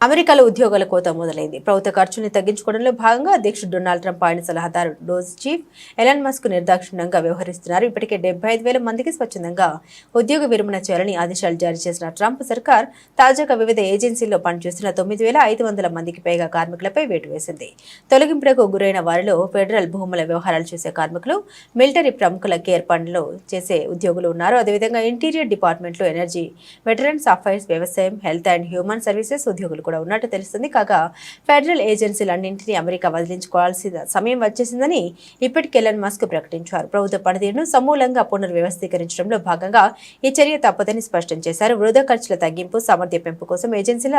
అమెరికాలో ఉద్యోగాల కోత మొదలైంది. ప్రభుత్వ ఖర్చుని తగ్గించుకోవడంలో భాగంగా అధ్యక్షుడు డొనాల్డ్ ట్రంప్ ఆయన సలహాదారు డోజ్ చీఫ్ ఎలాన్ మస్క్ నిర్దాక్షిణ్యంగా వ్యవహరిస్తున్నారు. ఇప్పటికే 75,000 మందికి స్వచ్ఛందంగా ఉద్యోగ విరమణ చేయాలని ఆదేశాలు జారీ చేసిన ట్రంప్ సర్కార్ తాజాగా వివిధ ఏజెన్సీల్లో పనిచేస్తున్న 9,500 మందికి పైగా కార్మికులపై వేటు వేసింది. తొలగింపులకు గురైన వారిలో ఫెడరల్ భూముల వ్యవహారాలు చేసే కార్మికులు, మిలిటరీ ప్రముఖుల కేర్ పనులు చేసే ఉద్యోగులు ఉన్నారు. అదేవిధంగా ఇంటీరియర్ డిపార్ట్మెంట్లో ఎనర్జీ, వెటరన్స్ అఫైర్స్, వ్యవసాయం, హెల్త్ అండ్ హ్యూమన్ సర్వీసెస్ ఉద్యోగులు కూడా ఉన్నట్టు తెలుస్తుంది. కాగా ఫెడరల్ ఏజెన్సీలన్నింటినీ అమెరికా వదిలించుకోవాల్సిన సమయం వచ్చేసిందని ఇప్పటికే ఎలాన్ మస్క్ ప్రకటించారు. ప్రభుత్వ పనితీరును సమూలంగా పునర్వ్యవస్థీకరించడంలో భాగంగా ఈ చర్య తప్పదని స్పష్టం చేశారు. వృధా ఖర్చుల తగ్గింపు, సామర్థ్య పెంపు కోసం ఏజెన్సీల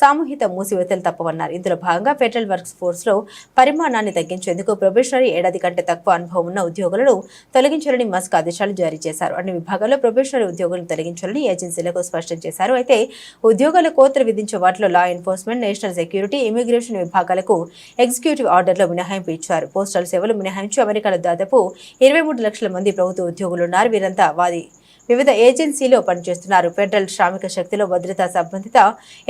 సామూహిక మూసివేతలు తప్పవన్నారు. ఇందులో భాగంగా ఫెడరల్ వర్క్స్ ఫోర్స్ లో పరిమాణాన్ని తగ్గించేందుకు ప్రొబేషనరీ ఏడాది కంటే తక్కువ అనుభవం ఉన్న ఉద్యోగులను తొలగించాలని మస్క్ ఆదేశాలు జారీ చేశారు. అన్ని విభాగాల్లో ప్రొబేషనరీ ఉద్యోగులను తొలగించాలని ఏజెన్సీలకు స్పష్టం చేశారు. అయితే ఉద్యోగాల కోతలు విధించే వాటిలో law enforcement, national security, immigration విభాగాలకు ఎగ్జిక్యూటివ్ ఆర్డర్లో మినహాయింపు ఇచ్చారు. పోస్టల్ సేవలు మినహాయించి అమెరికాలో దాదాపు 23 లక్షల మంది ప్రభుత్వ ఉద్యోగులున్నారు. వీరంతా వివిధ ఏజెన్సీలో పనిచేస్తున్నారు. ఫెడరల్ శ్రామిక శక్తిలో భద్రతా సంబంధిత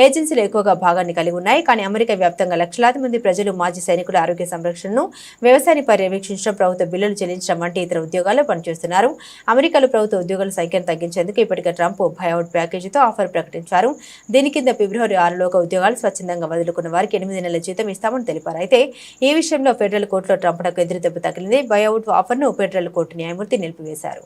ఏజెన్సీలు ఎక్కువగా భాగాన్ని కలిగి ఉన్నాయి. కానీ అమెరికా వ్యాప్తంగా లక్షలాది మంది ప్రజలు మాజీ సైనికుల ఆరోగ్య సంరక్షణను, వ్యవసాయాన్ని పర్యవేక్షించడం, ప్రభుత్వ బిల్లులు చెల్లించడం వంటి ఇతర ఉద్యోగాల్లో పనిచేస్తున్నారు. అమెరికాలో ప్రభుత్వ ఉద్యోగుల సంఖ్యను తగ్గించేందుకు ఇప్పటికే ట్రంప్ బయౌట్ ప్యాకేజీతో ఆఫర్ ప్రకటించారు. దీని కింద ఫిబ్రవరి 6లోగా ఉద్యోగాలు స్వచ్ఛందంగా వదులుకున్న వారికి 8 నెలల జీతం ఇస్తామని తెలిపారు. అయితే ఈ విషయంలో ఫెడరల్ కోర్టులో ట్రంప్కు ఎదురుదెబ్బ తగిలింది. బయౌట్ ఆఫర్ను ఫెడరల్ కోర్టు న్యాయమూర్తి నిలిపివేశారు.